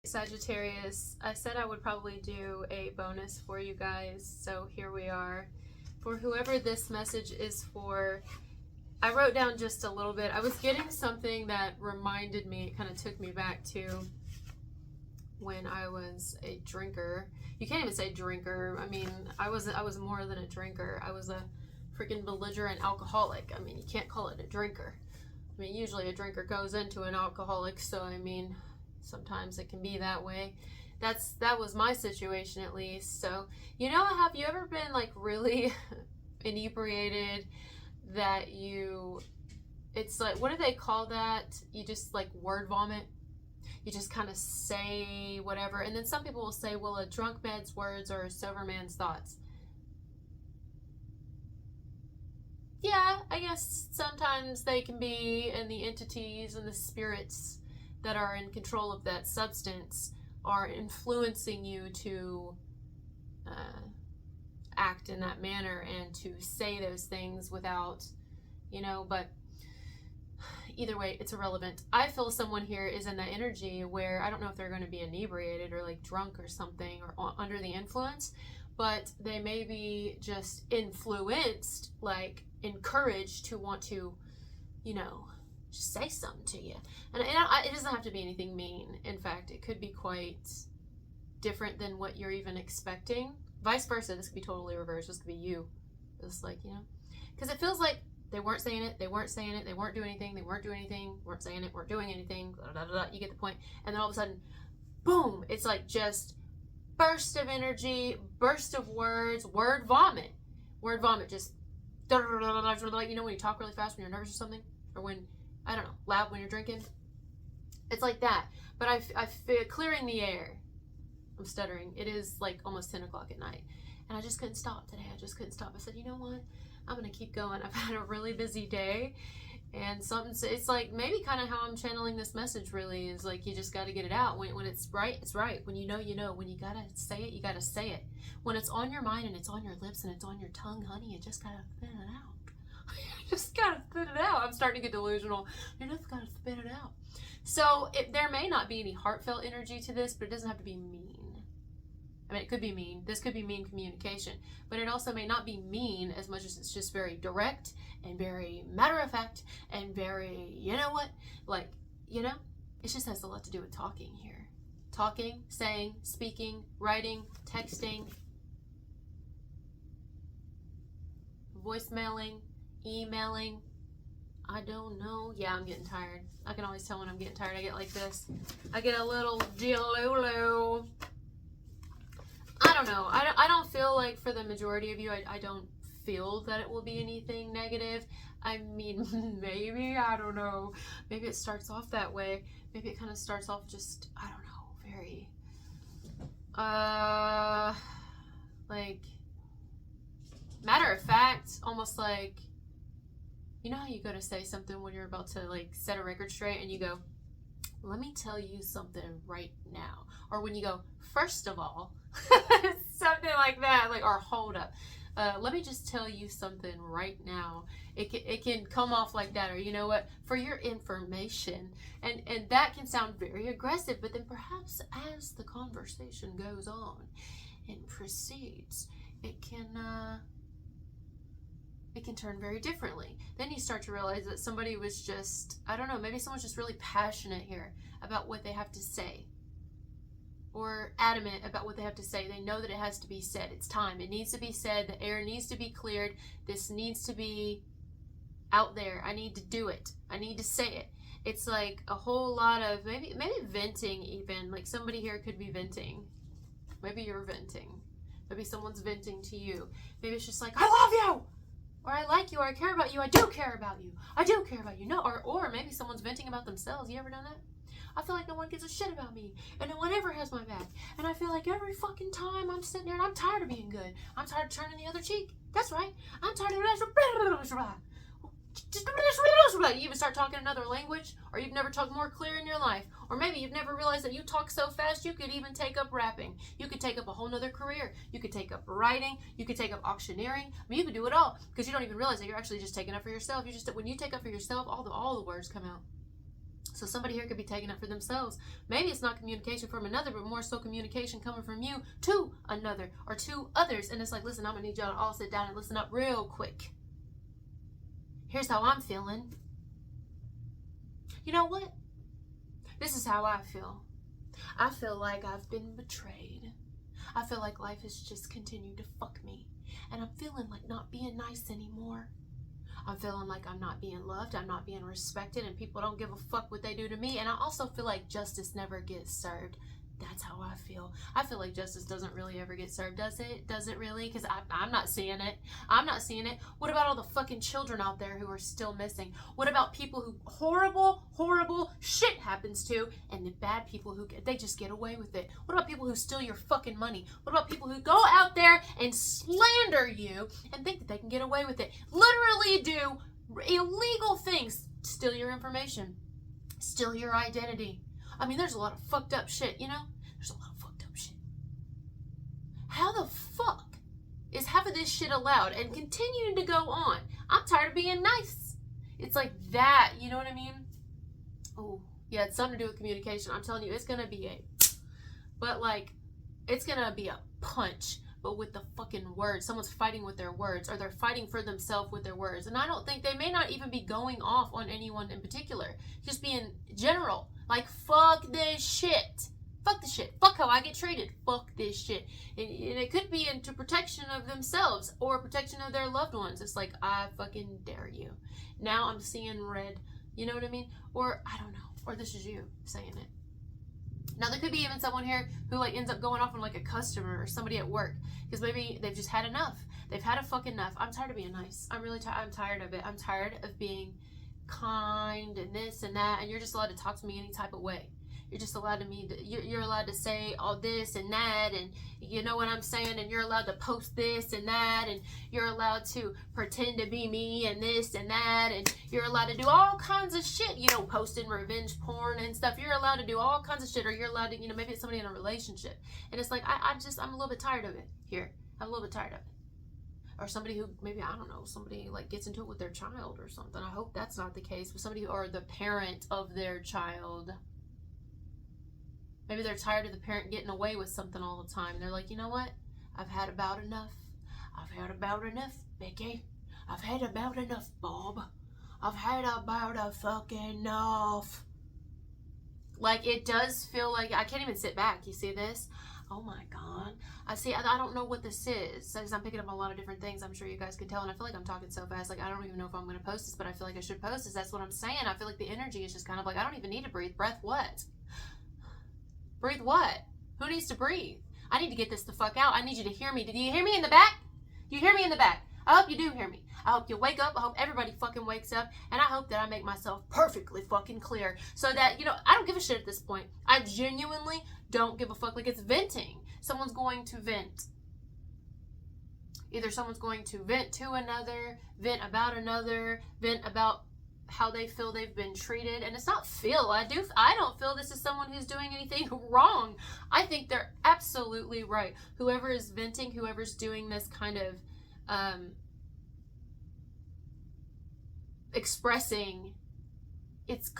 Sagittarius, I said I would probably do a bonus for you guys, so here we are. For whoever this message is for, I wrote down just a little bit. I was getting something that reminded me, it kind of took me back to when I was a drinker. You can't even say drinker. I mean, I was more than a drinker. I was a freaking belligerent alcoholic. I mean, you can't call it a drinker. I mean, usually a drinker goes into an alcoholic, so I mean, sometimes it can be that way. That was my situation, at least. So, have you ever been like really inebriated that it's like, what do they call that? You just like word vomit. You just kind of say whatever. And then some people will say, well, a drunk man's words are a sober man's thoughts. Yeah, I guess sometimes they can be, and the entities and the spirits that are in control of that substance are influencing you to act in that manner and to say those things without, but either way, it's irrelevant. I feel someone here is in that energy where I don't know if they're going to be inebriated or like drunk or something or under the influence, but they may be just influenced, like encouraged to want to, just say something to you. And it doesn't have to be anything mean. In fact, it could be quite different than what you're even expecting. Vice versa, this could be totally reversed. This could be you. It's like, because it feels like they weren't saying it, they weren't saying it, they weren't doing anything, they weren't doing anything, weren't saying it, weren't doing anything, blah, blah, blah, blah. You get the point. And then all of a sudden, boom, it's like just burst of energy, burst of words, word vomit. Word vomit, just, when you talk really fast when you're nervous or something, or when, I don't know, loud when you're drinking. It's like that. But I feel clearing the air. I'm stuttering. It is like almost 10 o'clock at night. And I just couldn't stop today. I just couldn't stop. I said, you know what? I'm going to keep going. I've had a really busy day. And it's like maybe kind of how I'm channeling this message really is like you just got to get it out. When it's right, it's right. When you know, you know. When you got to say it, you got to say it. When it's on your mind and it's on your lips and it's on your tongue, honey, you just got to spit it out. You just got to spit it out. I'm starting to get delusional. You just got to spit it out. So there may not be any heartfelt energy to this, but it doesn't have to be mean. I mean, it could be mean. This could be mean communication. But it also may not be mean as much as it's just very direct and very matter of fact and very, it just has a lot to do with talking here. Talking, saying, speaking, writing, texting, voicemailing, emailing. I don't know. Yeah, I'm getting tired. I can always tell when I'm getting tired. I get like this. I get a little dilolo. I don't know. I don't feel like for the majority of you, I don't feel that it will be anything negative. I mean, maybe, I don't know. Maybe it starts off that way. Maybe it kind of starts off just, I don't know, very, like, matter of fact, almost like, you know how you go to say something when you're about to like set a record straight and you go, let me tell you something right now. Or when you go, first of all, something like that, like, or hold up. Let me just tell you something right now. It can come off like that, or you know what, for your information. And that can sound very aggressive, but then perhaps as the conversation goes on and proceeds, it can turn very differently. Then you start to realize that somebody was just, I don't know, maybe someone's just really passionate here about what they have to say. Or adamant about what they have to say. They know that it has to be said. It's time. It needs to be said. The air needs to be cleared. This needs to be out there. I need to do it. I need to say it. It's like a whole lot of, maybe venting even. Like somebody here could be venting. Maybe you're venting. Maybe someone's venting to you. Maybe it's just like, I love you! Or I like you, or I care about you. I do care about you. I do care about you. No, or maybe someone's venting about themselves. You ever done that? I feel like no one gives a shit about me, and no one ever has my back. And I feel like every fucking time I'm sitting there and I'm tired of being good. I'm tired of turning the other cheek. That's right. I'm tired of you even start talking another language, or you've never talked more clear in your life. Or maybe you've never realized that you talk so fast you could even take up rapping. You could take up a whole nother career. You could take up writing. You could take up auctioneering. I mean, you could do it all because you don't even realize that you're actually just taking up for yourself. When you take up for yourself, all the words come out. So somebody here could be taking it for themselves. Maybe it's not communication from another, but more so communication coming from you to another or to others. And it's like, listen, I'm going to need y'all to all sit down and listen up real quick. Here's how I'm feeling. You know what? This is how I feel. I feel like I've been betrayed. I feel like life has just continued to fuck me. And I'm feeling like not being nice anymore. I'm feeling like I'm not being loved, I'm not being respected, and people don't give a fuck what they do to me. And I also feel like justice never gets served. That's how I feel. I feel like justice doesn't really ever get served, does it? Does it really? Because I'm not seeing it. I'm not seeing it. What about all the fucking children out there who are still missing? What about people who horrible shit happens to, and the bad people who they just get away with it? What about people who steal your fucking money? What about people who go out there and slander you and think that they can get away with it? Literally do illegal things. Steal your information. Steal your identity. I mean, there's a lot of fucked up shit, you know? There's a lot of fucked up shit. How the fuck is half of this shit allowed and continuing to go on? I'm tired of being nice. It's like that, you know what I mean? Oh, yeah, it's something to do with communication. I'm telling you, it's gonna be it's gonna be a punch, but with the fucking words. Someone's fighting with their words, or they're fighting for themselves with their words. And I don't think they may not even be going off on anyone in particular. Just being general. Like, fuck this shit. Fuck this shit. Fuck how I get treated. Fuck this shit. And it could be into protection of themselves or protection of their loved ones. It's like, I fucking dare you. Now I'm seeing red. You know what I mean? Or, I don't know. Or this is you saying it. Now, there could be even someone here who, like, ends up going off on, like, a customer or somebody at work. Because maybe they've just had enough. They've had a fucking enough. I'm tired of being nice. I'm really tired. I'm tired of it. I'm tired of being kind and this and that, and you're just allowed to talk to me any type of way. You're just allowed to you're allowed to say all this and that, and you know what I'm saying, and you're allowed to post this and that, and you're allowed to pretend to be me and this and that, and you're allowed to do all kinds of shit, you know, posting revenge porn and stuff. You're allowed to do all kinds of shit, or you're allowed to, you know, maybe it's somebody in a relationship, and it's like, I'm a little bit tired of it here. I'm a little bit tired of it. Or somebody who, maybe, I don't know, somebody like gets into it with their child or something. I hope that's not the case. But somebody or the parent of their child. Maybe they're tired of the parent getting away with something all the time. They're like, you know what? I've had about enough. I've had about enough, Becky. I've had about enough, Bob. I've had about a fucking enough. Like, it does feel like, I can't even sit back. You see this? Oh my God. I don't know what this is. I'm picking up on a lot of different things. I'm sure you guys can tell. And I feel like I'm talking so fast. Like, I don't even know if I'm going to post this, but I feel like I should post this. That's what I'm saying. I feel like the energy is just kind of like, I don't even need to breathe. Breath what? Breathe what? Who needs to breathe? I need to get this the fuck out. I need you to hear me. Did you hear me in the back? You hear me in the back? I hope you do hear me. I hope you wake up. I hope everybody fucking wakes up. And I hope that I make myself perfectly fucking clear. So that, you know, I don't give a shit at this point. I genuinely don't give a fuck. Like, it's venting. Someone's going to vent. Either someone's going to vent to another, vent about how they feel they've been treated. And it's not feel. I don't feel this is someone who's doing anything wrong. I think they're absolutely right. Whoever is venting, whoever's doing this kind of expressing, it's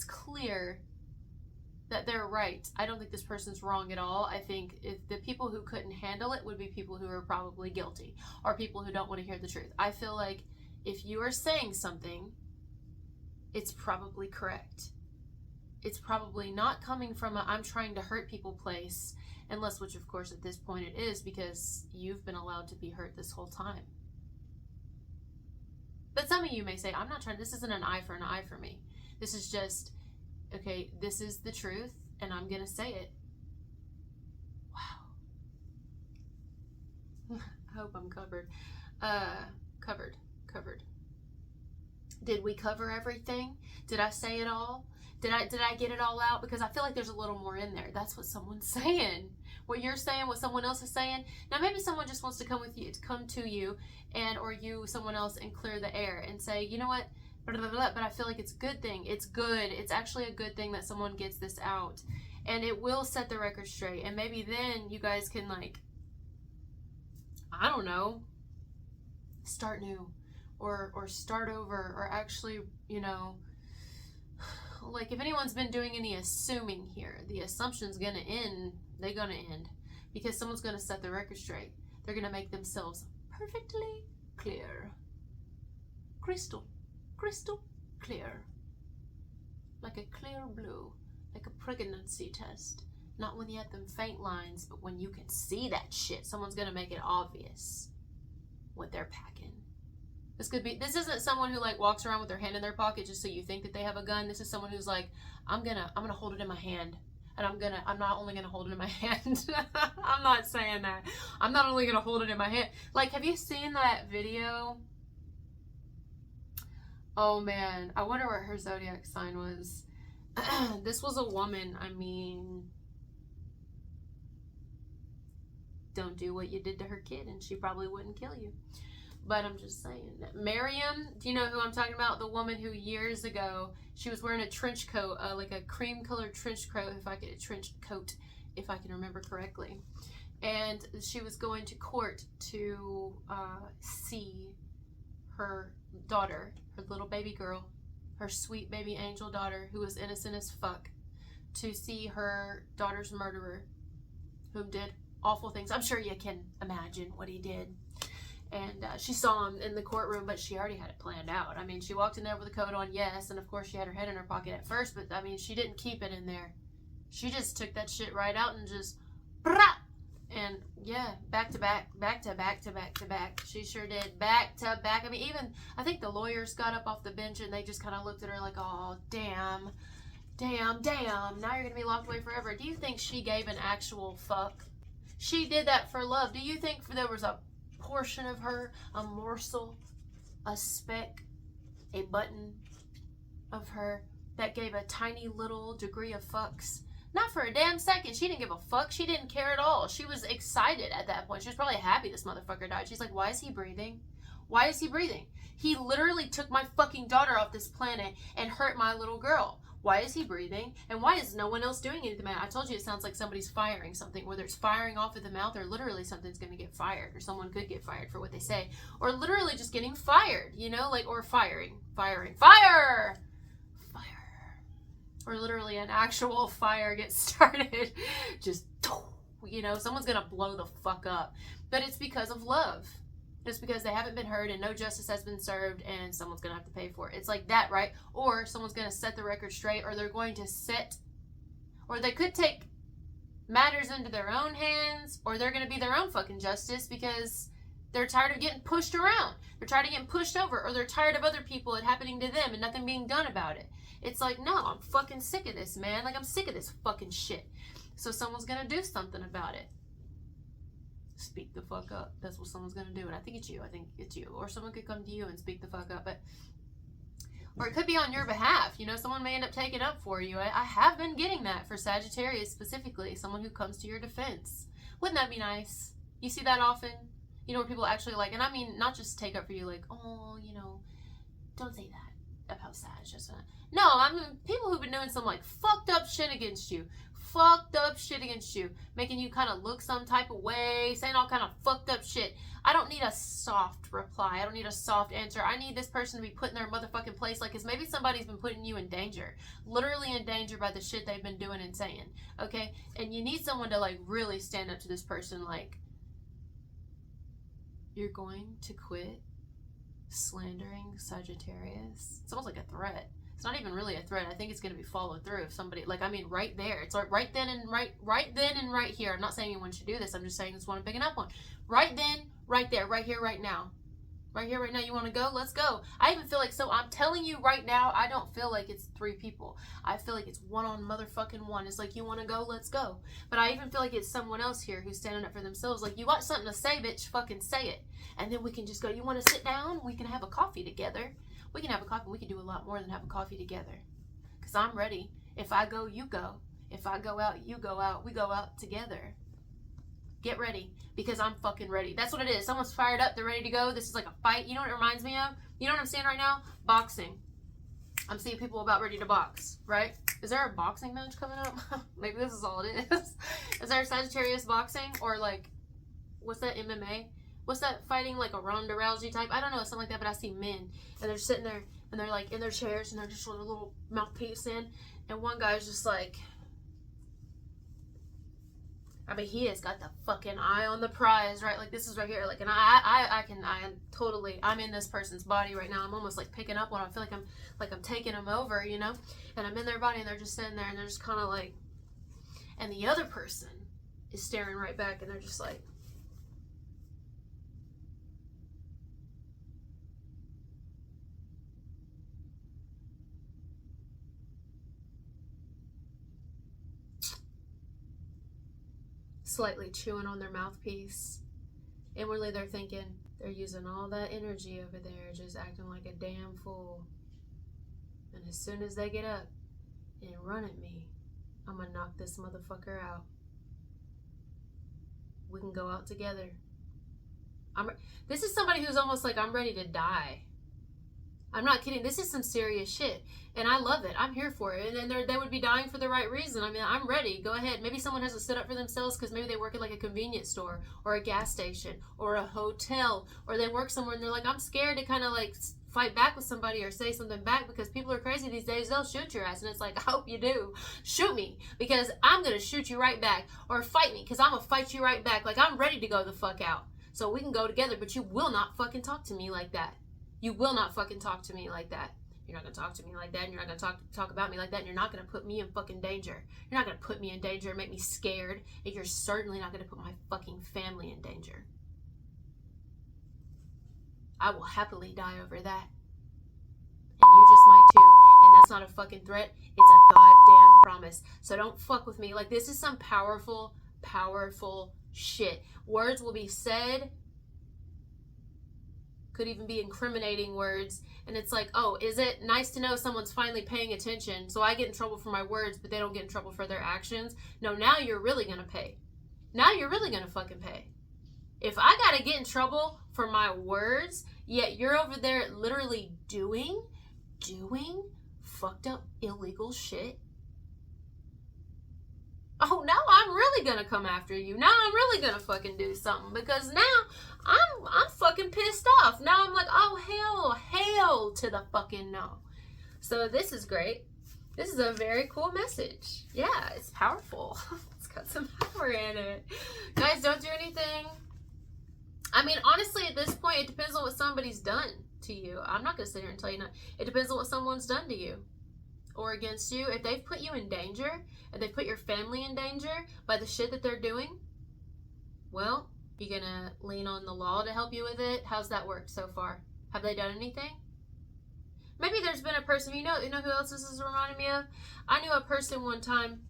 clear that they're right. I don't think this person's wrong at all. I think if the people who couldn't handle it would be people who are probably guilty or people who don't want to hear the truth. I feel like if you are saying something, it's probably correct. It's probably not coming from a I'm trying to hurt people place, unless, which of course at this point it is, because you've been allowed to be hurt this whole time. But some of you may say, I'm not trying, this isn't an eye for me. This is just, okay, this is the truth, and I'm going to say it. Wow. I hope I'm covered. Covered. Did we cover everything? Did I say it all? Did I get it all out? Because I feel like there's a little more in there. That's what someone's saying. What you're saying, what someone else is saying. Now maybe someone just wants to come to you, and or you, someone else, and clear the air and say, you know what? Blah, blah, blah, but I feel like it's a good thing. It's good. It's actually a good thing that someone gets this out, and it will set the record straight. And maybe then you guys can, like, I don't know, start new, or start over, or actually, you know, like, if anyone's been doing any assuming here, the assumption's gonna end. They're gonna end. Because someone's gonna set the record straight. They're gonna make themselves perfectly clear. Crystal clear. Like a clear blue. Like a pregnancy test. Not when you have them faint lines, but when you can see that shit. Someone's gonna make it obvious what they're packing. This isn't someone who like walks around with their hand in their pocket just so you think that they have a gun. This is someone who's like, I'm gonna hold it in my hand. And I'm not only gonna hold it in my hand. I'm not saying that. I'm not only gonna hold it in my hand. Like, have you seen that video? Oh man, I wonder what her zodiac sign was. This was a woman. I mean, don't do what you did to her kid and she probably wouldn't kill you. But I'm just saying. Miriam, do you know who I'm talking about? The woman who years ago, she was wearing a trench coat, like a cream colored trench coat, if I can remember correctly. And she was going to court to see her daughter, her little baby girl, her sweet baby angel daughter, who was innocent as fuck, to see her daughter's murderer, who did awful things. I'm sure you can imagine what he did. And she saw him in the courtroom, but she already had it planned out. I mean, she walked in there with a coat on, yes, and of course she had her head in her pocket at first, but I mean, she didn't keep it in there. She just took that shit right out and just, and yeah, back to back. She sure did, back to back. I mean, even, I think the lawyers got up off the bench and they just kind of looked at her like, oh, damn, now you're going to be locked away forever. Do you think she gave an actual fuck? She did that for love. Do you think there was a portion of her, a morsel, a speck, a button of her that gave a tiny little degree of fucks? Not for a damn second. She didn't give a fuck. She didn't care at all. She was excited at that point. She was probably happy this motherfucker died. She's like, why is he breathing? Why is he breathing? He literally took my fucking daughter off this planet and hurt my little girl. Why is he breathing? And why is no one else doing anything? I told you it sounds like somebody's firing something, whether it's firing off of the mouth or literally something's going to get fired, or someone could get fired for what they say, or literally just getting fired, you know, like, or fire, or literally an actual fire gets started. Just, you know, someone's going to blow the fuck up. But it's because of love. It's because they haven't been heard and no justice has been served and someone's going to have to pay for it. It's like that, right? Or someone's going to set the record straight, or they're going to or they could take matters into their own hands, or they're going to be their own fucking justice because they're tired of getting pushed around. They're tired of getting pushed over, or they're tired of other people, it happening to them and nothing being done about it. It's like, no, I'm fucking sick of this, man. Like, I'm sick of this fucking shit. So someone's going to do something about it. Speak the fuck up. That's what someone's gonna do, and I think it's you. Or someone could come to you and speak the fuck up, or it could be on your behalf. You know, someone may end up taking up for you. I have been getting that for Sagittarius specifically, someone who comes to your defense. Wouldn't that be nice? You see that often? You know, where people actually like, and I mean, not just take up for you, like, oh, you know, don't say that about Sag. No, I mean, people who've been doing some like fucked up shit against you, making you kind of look some type of way, saying all kind of fucked up shit. I don't need a soft reply. I don't need a soft answer. I need this person to be put in their motherfucking place, like, because maybe somebody's been putting you in danger, literally in danger by the shit they've been doing and saying, okay? And you need someone to, like, really stand up to this person, like, you're going to quit slandering Sagittarius? It's almost like a threat. It's not even really a threat. I think it's going to be followed through if somebody, like, I mean, right there. It's like right then and right here. I'm not saying anyone should do this. I'm just saying it's what I'm picking up on. Right then, right there, right here, right now. Right here, right now. You want to go? Let's go. I even feel like, so I'm telling you right now, I don't feel like it's 3 people. I feel like it's one on motherfucking one. It's like, you want to go? Let's go. But I even feel like it's someone else here who's standing up for themselves. Like, you got something to say, bitch, fucking say it. And then we can just go, you want to sit down? We can have a coffee together. We can have a coffee. We can do a lot more than have a coffee together. Because I'm ready. If I go, you go. If I go out, you go out. We go out together. Get ready. Because I'm fucking ready. That's what it is. Someone's fired up. They're ready to go. This is like a fight. You know what it reminds me of? You know what I'm saying right now? Boxing. I'm seeing people about ready to box, right? Is there a boxing match coming up? Maybe this is all it is. Is there a Sagittarius boxing? Or like, what's that, MMA? What's that fighting, like a Ronda Rousey type? I don't know, something like that, but I see men, and they're sitting there, and and they're like in their chairs and they're just with a little mouthpiece in, and one guy's just like, I mean, he has got the fucking eye on the prize, right? Like, this is right here. Like, and I am totally, I'm in this person's body right now. I'm almost like picking up on it. I feel like I'm taking them over, you know? And I'm in their body and they're just sitting there and they're just kind of like, and the other person is staring right back and they're just like, slightly chewing on their mouthpiece. Inwardly, they're thinking, they're using all that energy over there, just acting like a damn fool. And as soon as they get up and run at me, I'm gonna knock this motherfucker out. We can go out together. This is somebody who's almost like, I'm ready to die. I'm not kidding. This is some serious shit. And I love it. I'm here for it. And then they would be dying for the right reason. I mean, I'm ready. Go ahead. Maybe someone has to sit up for themselves because maybe they work at like a convenience store or a gas station or a hotel, or they work somewhere and they're like, I'm scared to kind of like fight back with somebody or say something back because people are crazy these days. They'll shoot your ass. And it's like, I hope you do. Shoot me because I'm going to shoot you right back, or fight me because I'm going to fight you right back. Like, I'm ready to go the fuck out. So we can go together, but you will not fucking talk to me like that. You will not fucking talk to me like that. You're not going to talk to me like that, and you're not going to talk about me like that, and you're not going to put me in fucking danger. You're not going to put me in danger and make me scared, and you're certainly not going to put my fucking family in danger. I will happily die over that. And you just might too. And that's not a fucking threat. It's a goddamn promise. So don't fuck with me. Like, this is some powerful, powerful shit. Words will be said, could even be incriminating words, and it's like, oh, is it nice to know someone's finally paying attention, so I get in trouble for my words but they don't get in trouble for their actions? No, now you're really gonna pay. Now you're really gonna fucking pay. If I gotta get in trouble for my words, yet you're over there literally doing fucked up illegal shit, oh, now I'm really gonna come after you. Now I'm really gonna fucking do something, because now I'm fucking pissed off. Now I'm like, oh, hell to the fucking no. So this is great. This is a very cool message. Yeah, it's powerful. It's got some power in it. Guys, don't do anything. I mean, honestly, at this point, it depends on what somebody's done to you. I'm not gonna sit here and tell you not. It depends on what someone's done to you or against you. If they've put you in danger, and they put your family in danger by the shit that they're doing, well, you gonna lean on the law to help you with it? How's that worked so far? Have they done anything? Maybe there's been a person, you know who else this is reminding me of? I knew a person one time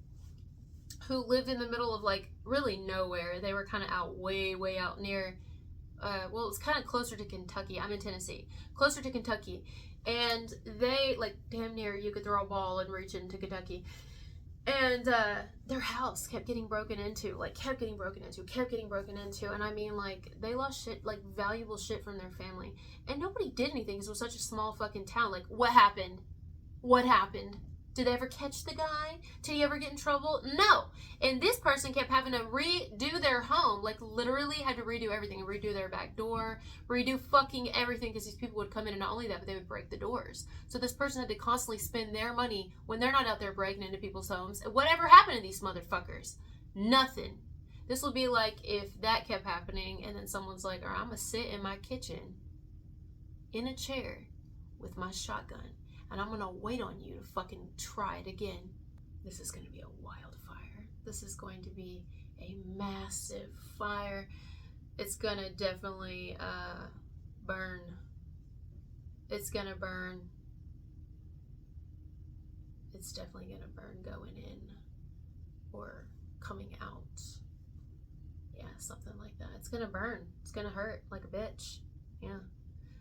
who lived in the middle of like really nowhere. They were kind of out way out near, well, it's kind of closer to Kentucky. I'm in Tennessee, closer to Kentucky. And they, like, damn near you could throw a ball and reach into Kentucky. And their house kept getting broken into. And I mean, like, they lost shit, like, valuable shit from their family. And nobody did anything because it was such a small fucking town. Like, what happened? Did they ever catch the guy? Did he ever get in trouble? No. And this person kept having to redo their home. Like, literally had to redo everything. Redo their back door. Redo fucking everything, because these people would come in, and not only that, but they would break the doors. So this person had to constantly spend their money when they're not out there breaking into people's homes. Whatever happened to these motherfuckers? Nothing. This would be like if that kept happening, and then someone's like, all right, I'm going to sit in my kitchen in a chair with my shotgun, and I'm gonna wait on you to fucking try it again. This is gonna be a wildfire. This is going to be a massive fire. It's gonna definitely burn. It's gonna burn. It's definitely gonna burn going in or coming out. Yeah, something like that. It's gonna burn. It's gonna hurt like a bitch. Yeah.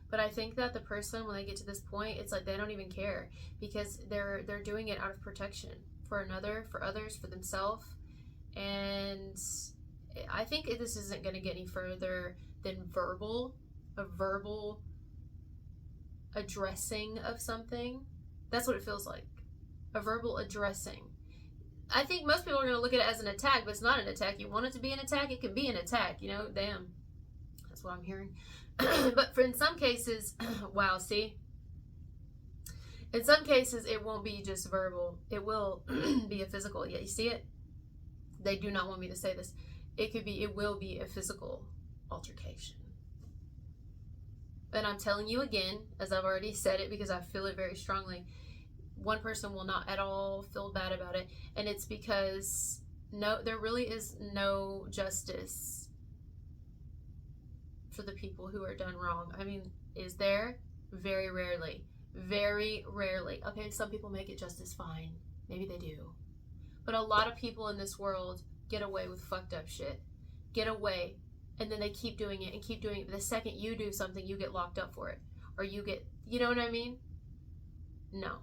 But I think that the person, when they get to this point, it's like they don't even care, because they're doing it out of protection for another, for others, for themselves. And I think this isn't going to get any further than a verbal addressing of something. That's what it feels like. A verbal addressing. I think most people are going to look at it as an attack, but it's not an attack. You want it to be an attack, it can be an attack, you know, damn. That's what I'm hearing. But in some cases, wow, see? In some cases, it won't be just verbal. It will be a physical. Yeah, you see it? They do not want me to say this. It will be a physical altercation. And I'm telling you again, as I've already said it because I feel it very strongly, one person will not at all feel bad about it. And it's because there really is no justice for the people who are done wrong. I mean, is there? Very rarely. Very rarely. Okay, some people make it just as fine. Maybe they do. But a lot of people in this world get away with fucked up shit. Get away. And then they keep doing it and keep doing it. The second you do something, you get locked up for it. Or you get, you know what I mean? No.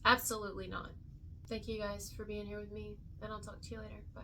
Absolutely not. Thank you guys for being here with me. And I'll talk to you later. Bye.